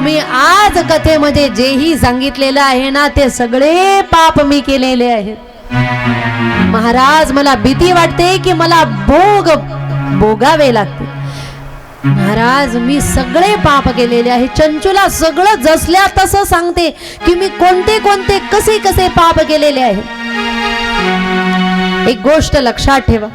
मी आज कथेमध्ये जेही सांगितलेलं आहे ना ते सगळे पाप मी केलेले आहेत महाराज. मला भीती वाटते की मला भोगावे लागते महाराज. मी सगळे पाप केलेले आहे. चंचूला सगळं जसल्या तसं सांगते की मी कोणते कोणते कसे कसे पाप केलेले आहे. एक गोष्ट लक्षात ठेवा,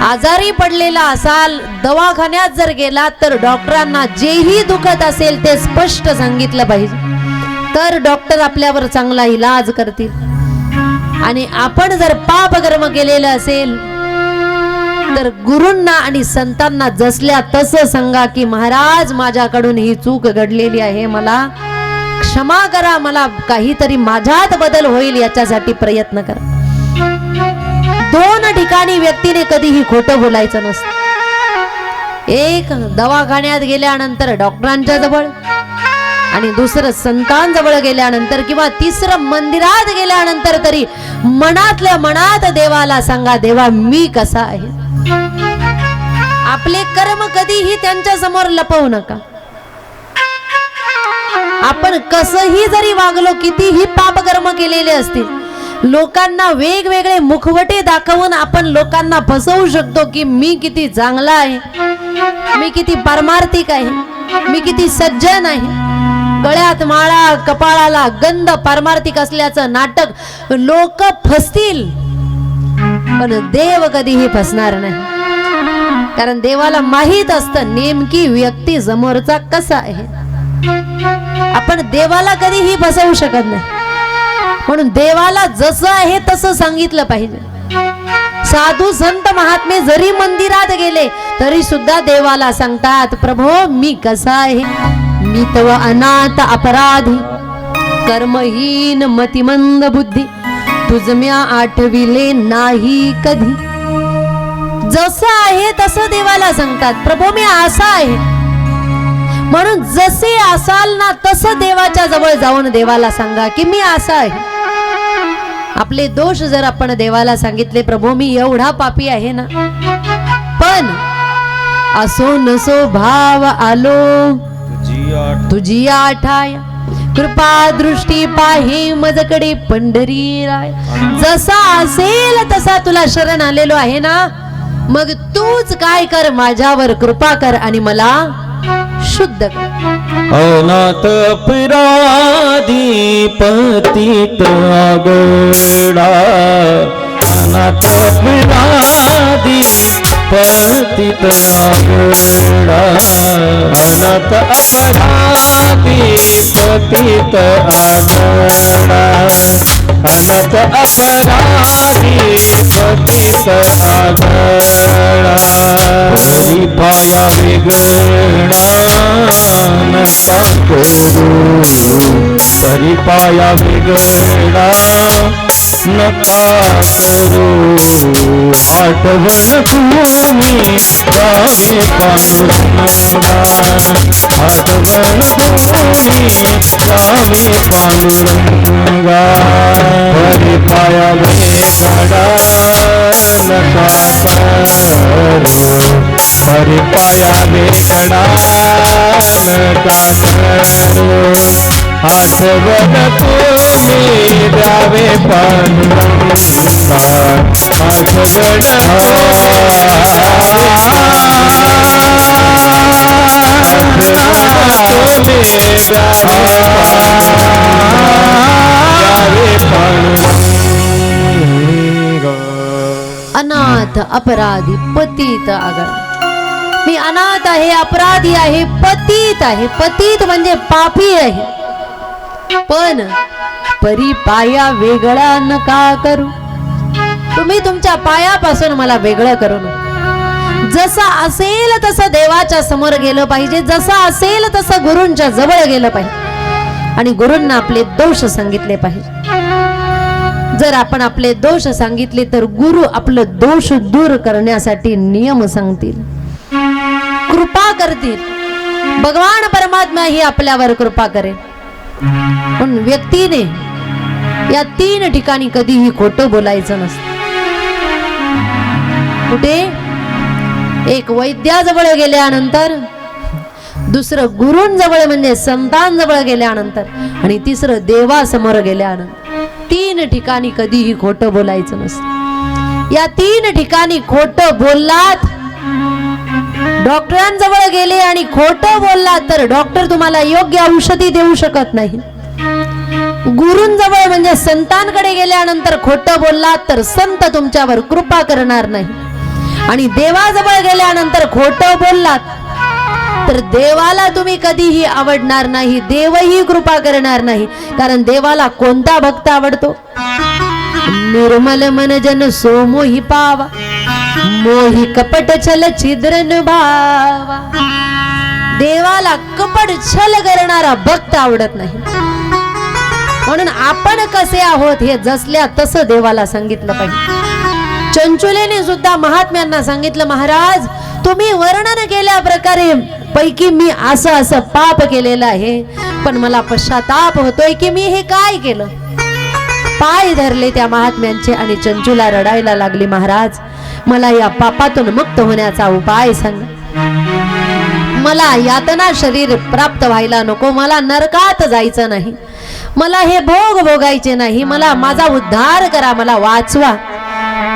आजारी पडलेला असाल, दवाखान्यात जर गेला तर डॉक्टरांना जेही दुखत असेल ते स्पष्ट सांगितलं पाहिजे, तर डॉक्टर आपल्यावर चांगला इलाज करतील. आणि आपण जर पाप कर्म केलेलं असेल तर गुरूंना आणि संतांना जसल्या तसं सांगा की महाराज माझ्याकडून ही चूक घडलेली आहे, मला क्षमा करा, मला काहीतरी माझ्यात बदल होईल याच्यासाठी प्रयत्न करा. दोन ठिकाणी व्यक्तीने कधीही खोटं बोलायचं नसतं. एक दवाखान्यात गेल्यानंतर डॉक्टरांच्या जवळ, आणि दुसरं संतांजवळ गेल्यानंतर, किंवा तिसरं मंदिरात गेल्यानंतर तरी मनातल्या मनात देवाला सांगा, देवा मी कसा आहे. आपले कर्म कधीही त्यांच्या समोर लपवू नका. आपण कसंही जरी वागलो, कितीही पाप कर्म केलेले असतील, लोकांना वेगवेगळे मुखवटे दाखवून आपण लोकांना फसवू शकतो की मी किती चांगला आहे, मी किती पारमार्थिक आहे, मी किती सज्जन आहे. गळ्यात माळा, कपाळाला गंध, पारमार्थिक असल्याचं नाटक लोक फसतील, पण देव कधीही फसणार नाही. कारण देवाला माहित असतं नेमकी व्यक्ती समोरचा कसा आहे. आपण देवाला कधीही फसवू शकत नाही. म्हणून देवाला जसं आहे तसं सांगितलं पाहिजे. साधू संत महात्मे जरी मंदिरात गेले तरी सुद्धा देवाला सांगतात, प्रभो मी कसा आहे, मी तव अनाथ अपराधी, कर्महीन मतिमंद बुद्धी, तुझम्या आठविले नाही कधी. जसं आहे तसं देवाला सांगतात, प्रभो मी असा आहे. म्हणून जसे असाल ना तसं देवाच्या जवळ जाऊन देवाला सांगा की मी असा आहे. आपले दोष जर आपण देवाला सांगितले, प्रभो मी एवढा पापी आहे ना, पण असो नसो भाव आलो तुझी आठाय, कृपा दृष्टी पाहे मजकडे पंढरी राय. जसा असेल तसा तुला शरण आलेलो आहे ना, मग तूच काय कर, माझ्यावर कृपा कर आणि मला शुद्ध कर. अनाथ अपराधी पतित आगोडा, अनाथ अपराधी पतित आगोडा, अनाथ अपराधी पतित आगोडा, अनाथ अपराधी पतित आगोडा. हरी पाया वेगळा नका करू, हरी पाया वेगळा नका करू. आठवण भूमी जावे पांडुरंगा, आठवण भूमी जावे पांडुरंगा. हरी पाया वेगळा नका करू, हरी पाया वेगळा नका करू. आठवण तुम्ही द्यावे पांडुरंगा, आठवण तुम्ही द्यावे पांडुरंगा. अनाथ अपराधी पतित आगळ. मी अनाथ आहे, अपराधी आहे, पतित आहे. पतित म्हणजे पापी आहे, पण परी पाया वेगळा नका करू. तुम्ही तुमच्या पायापासून मला वेगळं करू नका. जसं असेल तसं देवाच्या समोर गेलं पाहिजे, जसं असेल तसं गुरूंच्या जवळ गेलं पाहिजे आणि गुरूंना आपले दोष सांगितले पाहिजे. जर आपण आपले दोष सांगितले तर गुरु आपलं दोष दूर करण्यासाठी नियम सांगतील, कृपा करतील. भगवान परमात्मा ही आपल्यावर कृपा करेल. पण व्यक्तीने या तीन ठिकाणी कधीही खोटं बोलायचं नसतं. कुठे? एक वैद्याजवळ गेल्यानंतर, दुसरं गुरूंजवळ म्हणजे संतांजवळ गेल्यानंतर, आणि तिसरं देवासमोर गेल्यानंतर 3 ठिकाणी कधीही खोटं बोलायचं नसतं. या 3 ठिकाणी खोटं बोललात, डॉक्टरांजवळ गेले आणि खोटं बोललात तर डॉक्टर तुम्हाला योग्य औषधी देऊ शकत नाही. गुरूंजवळ म्हणजे संतांकडे गेल्यानंतर खोटं बोललात तर संत तुमच्यावर कृपा करणार नाही. आणि देवाजवळ गेल्यानंतर खोटं बोललात तर देवाला तुम्ही कधीही आवडणार नाही, देवही कृपा करणार नाही. कारण देवाला कोणता भक्त आवडतो? निर्मल मन जन सो मोहि पावा, मोहि कपट छल छिद्रन भावा. देवाला कपट छल करणारा भक्त आवडत नाही. म्हणून आपण कसे आहोत हे जसल्या तसं देवाला सांगितलं पाहिजे. चंचुलेने सुद्धा महात्म्यांना सांगितलं, महाराज तुम्ही वर्णन केल्या प्रकारे पैकी मी असं असं पाप केलेलं आहे, पण मला पश्चाताप होतोय की मी हे काय केलं. पाय धरले त्या महात्म्यांचे आणि चंचुला रडायला लागली, महाराज मला या पापातून मुक्त होण्याचा उपाय सांग. मला यातना शरीर प्राप्त व्हायला नको, मला नरकात जायचं नाही, मला हे भोग भोगायचे नाही, मला माझा उद्धार करा, मला वाचवा.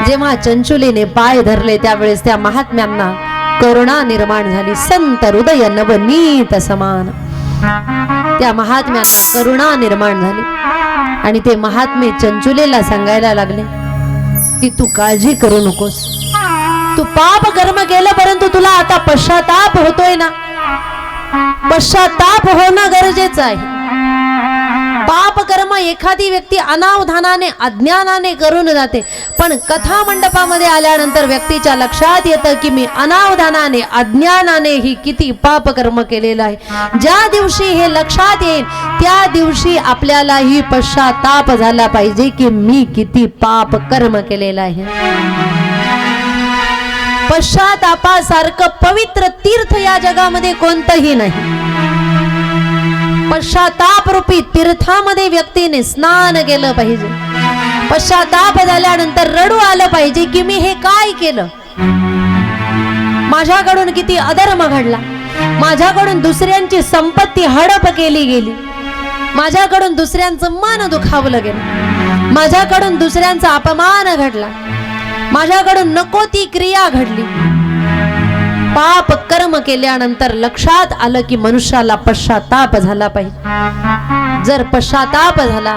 जेव्हा चंचुलीने पाय धरले त्यावेळेस त्या महात्म्यांना करुणा निर्माण झाली. संत हृदय नवनीत समान. त्या महात्म्यांना करुणा निर्माण झाली आणि ते महात्मे चंचुलेला सांगायला लागले की तू काळजी करू नकोस, तू पाप कर्म केलं परंतु तुला आता पश्चाताप होतोय ना, पश्चाताप होणं गरजेचं आहे. पाप कर्म एखादी व्यक्ती अनावधानाने अज्ञानाने करून जाते, पण कथा मंडपामध्ये आल्यानंतर व्यक्तीच्या लक्षात येतं की मी अनावधानाने अज्ञानाने ही किती पाप कर्म केलेलं आहे. ज्या दिवशी हे लक्षात येईल त्या दिवशी आपल्यालाही पश्चाताप झाला पाहिजे की मी किती पाप कर्म केलेलं आहे. पश्चातापासारखं पवित्र तीर्थ या जगामध्ये कोणतंही नाही. पश्चाताप रूपी तीर्थामध्ये व्यक्तीने स्नान केलं पाहिजे. पश्चाताप झाल्यानंतर रडू आलं पाहिजे की मी हे काय केलं, माझ्याकडून किती अधर्म घडला, माझ्याकडून दुसऱ्यांची संपत्ती हडप केली गेली, माझ्याकडून दुसऱ्यांचं मन दुखावलं गेलं, माझ्याकडून दुसऱ्यांचा अपमान घडला, माझ्याकडून नको ती क्रिया घडली. पाप कर्म केल्यानंतर लक्षात आलं की मनुष्याला पश्चाताप झाला पाहिजे. जर पश्चाताप झाला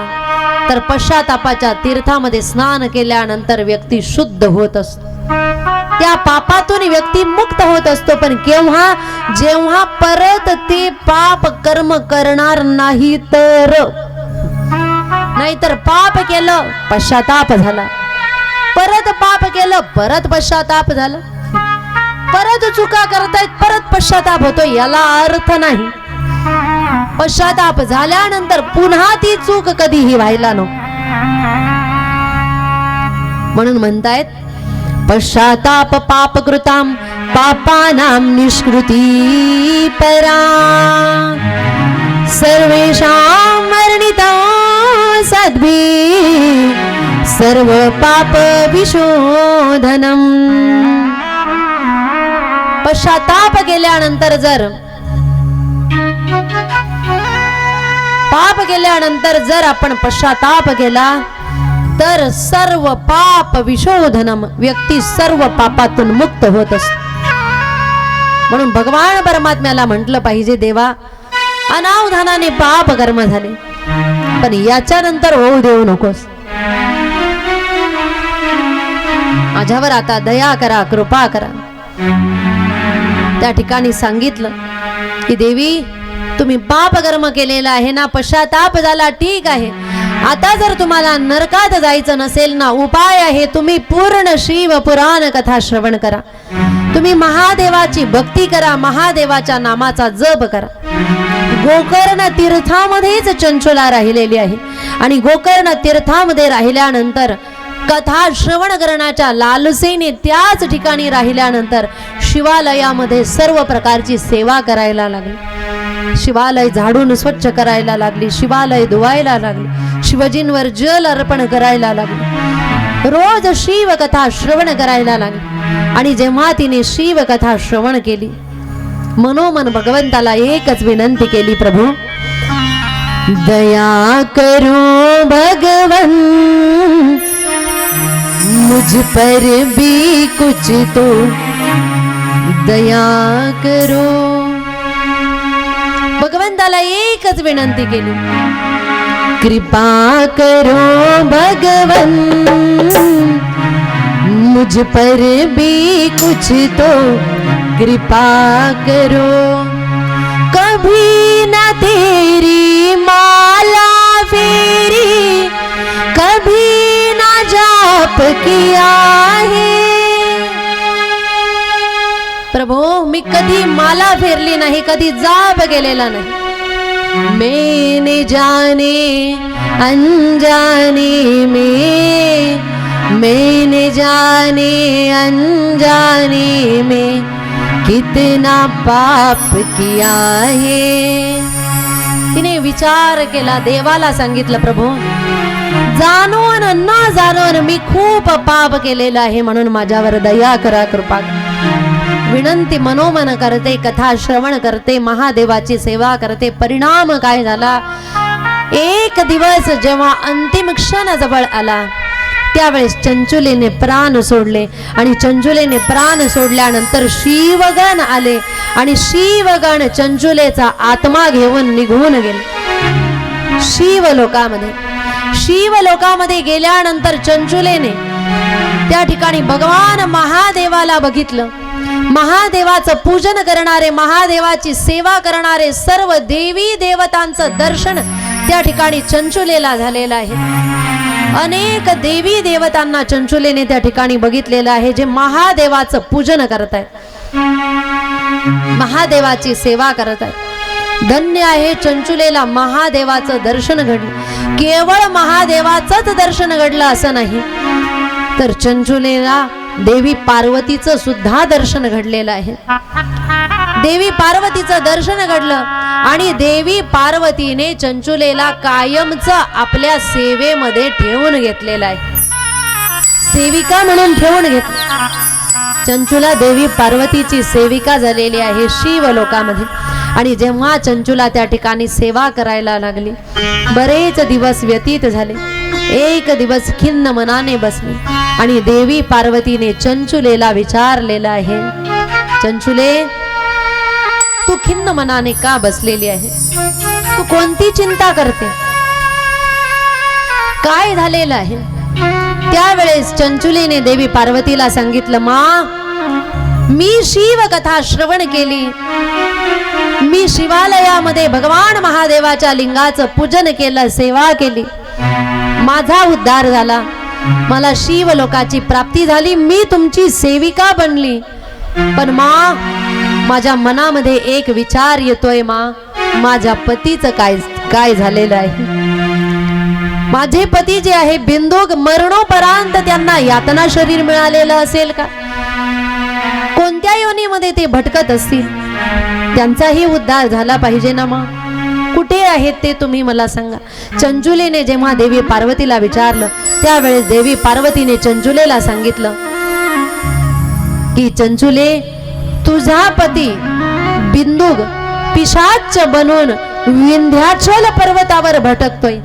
तर पश्चातापाच्या तीर्थामध्ये स्नान केल्यानंतर व्यक्ती शुद्ध होत असतो, त्या पापातून व्यक्ती मुक्त होत असतो. पण केव्हा? जेव्हा परत ते पाप कर्म करणार नाही तर. नाहीतर पाप केलं पश्चाताप झाला, परत पाप केलं परत पश्चाताप झाला, परत चुका करतायत परत पश्चाताप होतो, याला अर्थ नाही. पश्चाताप झाल्यानंतर पुन्हा ती चूक कधीही व्हायला नको. म्हणून म्हणतायत पश्चाताप पापकृताम पापानां निष्कृती परा सर्वेषां वर्णिता सद्भिः सर्व पाप विशोधनम. पश्चाताप केल्यानंतर जर आपण पश्चाताप केला तर सर्व पाप विशोधनम, व्यक्ती सर्व पापातून मुक्त होत असतो. म्हणून भगवान परमात्म्याला म्हटलं पाहिजे, देवा अनावधानाने पाप कर्म झाले पण याच्यानंतर होऊ देऊ नकोस, माझ्यावर आता दया करा, कृपा करा. त्या ठिकाणी सांगितलं की देवी तुम्ही पाप कर्म केलेला आहे ना, पश्चाताप झाला, ठीक आहे. आता जर तुम्हाला नरकात जायचं नसेल ना, उपाय आहे, तुम्ही पूर्ण शिव पुराण कथा श्रवण करा, तुम्ही महादेवाची भक्ती करा, महादेवाच्या नामाचा जप करा. गोकर्ण तीर्थामध्येच चंचुला राहिलेली आहे आणि गोकर्ण तीर्थामध्ये राहिल्यानंतर कथा श्रवण करण्याच्या लालसेने त्याच ठिकाणी राहिल्यानंतर शिवालयामध्ये सर्व प्रकारची सेवा करायला लागली. शिवालय झाडून स्वच्छ करायला लागली, शिवालय धुवायला लागली, शिवजींवर जल अर्पण करायला लागली. रोज शिव कथा श्रवण करायला लागली. आणि जेव्हा तिने शिव कथा श्रवण केली, मनोमन भगवंताला एकच विनंती केली, प्रभू दया करो भगवन, मुझ पर भी कुछ तो दया करो. भगवंताला एकच विनंती केली, कृपा करो भगवन, मुझ पर भी कुछ तो कृपा करो. कभी न तेरी माला फेरी, कभी न जाप किया है. प्रभू मी कधी माला फेरली नाही, कधी जाप केलेला नाही. मैंने जाने अनजाने में, मैंने जाने अनजाने में कितना पाप किया है. तिने विचार केला, देवाला सांगितलं, प्रभू जाणून न जाणून मी खूप पाप केलेला आहे, म्हणून माझ्यावर दया करा, कृपा करा. विनंती मनोमन करते, कथा श्रवण करते, महादेवाची सेवा करते. परिणाम काय झाला, एक दिवस जेव्हा अंतिम क्षण जवळ आला, त्यावेळेस चंचुलीने प्राण सोडले. आणि चंचुलीने प्राण सोडल्यानंतर शिवगण आले आणि शिवगण चंचुलेचा आत्मा घेऊन निघून गेले शिवलोकामध्ये. शिवलोकामध्ये गेल्यानंतर चंचुलेने त्या ठिकाणी भगवान महादेवाला बघितलं. महादेवाचं पूजन करणारे, महादेवाची सेवा करणारे सर्व देवी देवतांचं दर्शन त्या ठिकाणी चंचुलेला झालेलं आहे. अनेक देवी देवतांना चंचुलेने त्या ठिकाणी बघितलेलं आहे, जे महादेवाचं पूजन करत आहेत, महादेवाची सेवा करत आहेत. धन्य आहे चंचुलेला महादेवाचं दर्शन घडलं. केवळ महादेवाचंच दर्शन घडलं असं नाही, तर चंचुलेला देवी पार्वतीचं सुद्धा दर्शन घडलेलं आहे. देवी पार्वतीचं दर्शन घडलं आणि देवी पार्वतीने चंचुलेला कायमच आपल्या सेवेमध्ये ठेवून घेतलेलं आहे, सेविका म्हणून ठेवून घेतलं. चंचुला देवी पार्वतीची सेविका झालेली आहे शिवलोकामध्ये. आणि जेव्हा चंचुला त्या ठिकाणी सेवा करायला लागली, बरेच दिवस व्यतीत झाले. एक दिवस खिन्न मनाने बसली आणि देवी पार्वतीने चंचुलेला विचारलेलं आहे, चंचुले तू खिन्न मनाने का बसलेली आहे, तू कोणती चिंता करते, काय झालेलं आहे. त्यावेळेस चंचुलीने देवी पार्वतीला सांगितलं, मा मी शिव कथा श्रवण केली, मी शिवालयामध्ये भगवान महादेवाच्या लिंगाचं पूजन केलं, सेवा केली, माझा उद्धार झाला, मला शिवलोकाची प्राप्ती झाली, मी तुमची सेविका बनली. पण मा माझ्या मनामध्ये एक विचार येतोय, मा माझ्या पतीचं काय झालेलं आहे. माझे पती जे आहे बिंदुक मरणोपरांत त्यांना यातना शरीर मिळालेलं असेल का, कोणत्या योनीमध्ये ते भटकत असतील, त्यांचाही उद्धार झाला पाहिजे ना. मग कुठे आहेत ते तुम्ही मला सांगा. चंचुलेने जेव्हा देवी पार्वतीला विचारलं, त्यावेळेस देवी पार्वतीने चंचुलेला सांगितलं की चंचुले तुझा पती बिंदुक पिशाच बनून विंध्याचल पर्वतावर भटकतोय,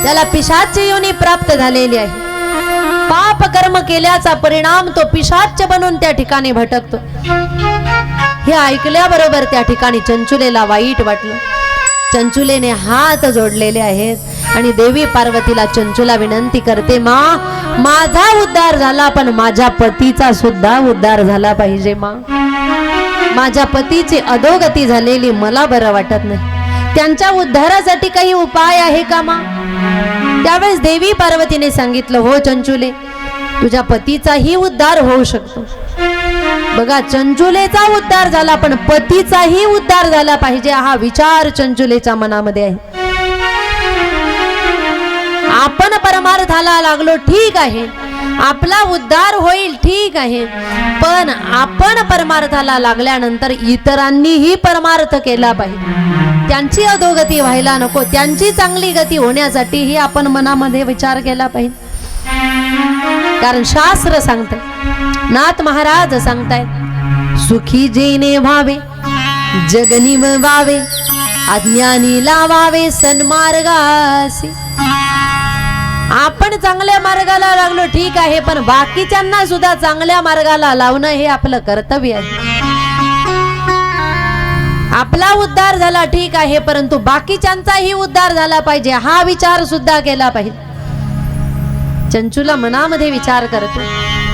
त्याला पिशाच योनी प्राप्त झालेली आहे. पाप कर्म केल्याचा परिणाम तो पिशाच बनून त्या ठिकाणी भटकतो. हे ऐकल्याबरोबर त्या ठिकाणी चंचुलेला वाईट वाटलं. चंचुलेने हात जोडलेले आहेत आणि देवी पार्वतीला चंचुला विनंती करते, मा माझा उद्धार झाला, पण माझ्या पतीचा सुद्धा उद्धार झाला पाहिजे. मा माझ्या पतीची अधोगती झालेली मला बरं वाटत नाही, त्यांच्या उद्धारासाठी काही उपाय आहे का मा. त्यावेळेस देवी पार्वतीने सांगितलं, हो चंचुले तुझ्या पतीचाही उद्धार होऊ शकतो. बघा चंचुलेचा उद्धार झाला, पण पतीचाही उद्धार झाला पाहिजे हा विचार चंचुलेच्या मनामध्ये आहे. आपण परमार्थाला लागलो ठीक आहे, आपला उद्धार होईल ठीक आहे, पण आपण परमार्थाला लागल्यानंतर इतरांनीही परमार्थ केला पाहिजे, त्यांची अधोगती व्हायला नको, त्यांची चांगली गती होण्यासाठीही आपण मनामध्ये विचार केला पाहिजे. कारण शास्त्र सांगतंय, नाथ महाराज सांगतायत, सुखी जेने व्हावे जगनी व्हावे, अज्ञानी लावावे सन्मार्गासी. आपण चांगल्या मार्गाला लागलो ठीक आहे, पण बाकीच्यांना सुद्धा चांगल्या मार्गाला लावणं हे आपलं कर्तव्य आहे. आपला उद्धार झाला ठीक आहे, परंतु बाकीच्यांचाही उद्धार झाला पाहिजे, हा विचार सुद्धा केला पाहिजे. चंचुला मनामध्ये विचार करते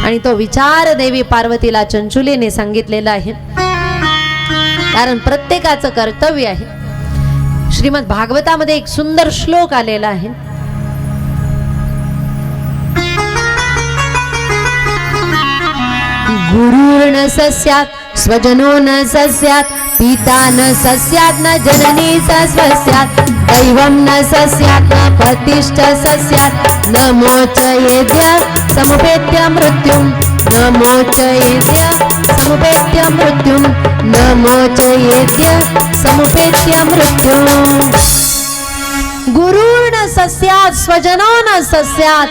आणि तो विचार देवी पार्वतीला चंचुलीने सांगितलेला आहे. कारण प्रत्येकाचं कर्तव्य आहे. श्रीमद भागवतामध्ये एक सुंदर श्लोक आलेला आहे. गुरुर्न सस्यात् स्वजनो न सस्यात् पिता न सस्यात् न जननी सस्यात् दैवं न सस्यात् न पतिश्च सस्यात् न मोचयेद्य समुपेत्य मृत्युं न मोचयेद्य समुपेत्य मृत्युं न मोचयेद्य समुपेत्य मृत्युं. गुरुर्न सस्यात् स्वजनो न सस्यात्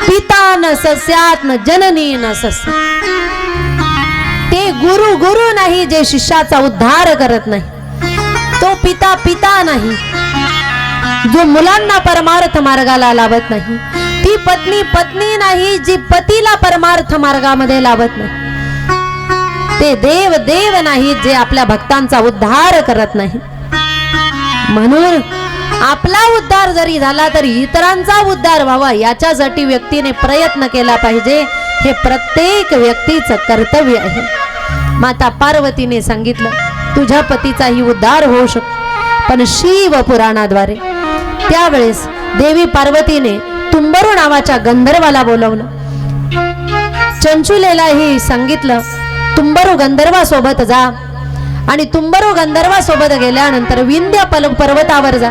पिता न सस्यात् न जननी न सस्यात्. ते गुरु नाही जे शिष्याचा उद्धार करत नाही, तो पिता नाही जो मुलांना परमार्थ मार्गाला लावत नाही, ती पत्नी नाही जी पतीला परमार्थ मार्गामध्ये लावत नाही, ते देव नाही जे आपल्या भक्तांचा उद्धार करत नाही. म्हणून आपला उद्धार जरी झाला तरी इतरांचा उद्धार व्हावा याच्यासाठी व्यक्तीने प्रयत्न केला पाहिजे. हे प्रत्येक व्यक्तीचं कर्तव्य आहे. माता पार्वतीने सांगितलं, तुझ्या पतीचाही उद्धार होऊ शकतो. पण शिव पुराणाद्वारे त्यावेळेस देवी पार्वतीने तुंबरू नावाच्या गंधर्वाला बोलवलं. चंचुलेलाही सांगितलं, तुंबरू गंधर्वासोबत जा आणि तुंबरू गंधर्वासोबत गेल्यानंतर विंध्य पर्वतावर जा.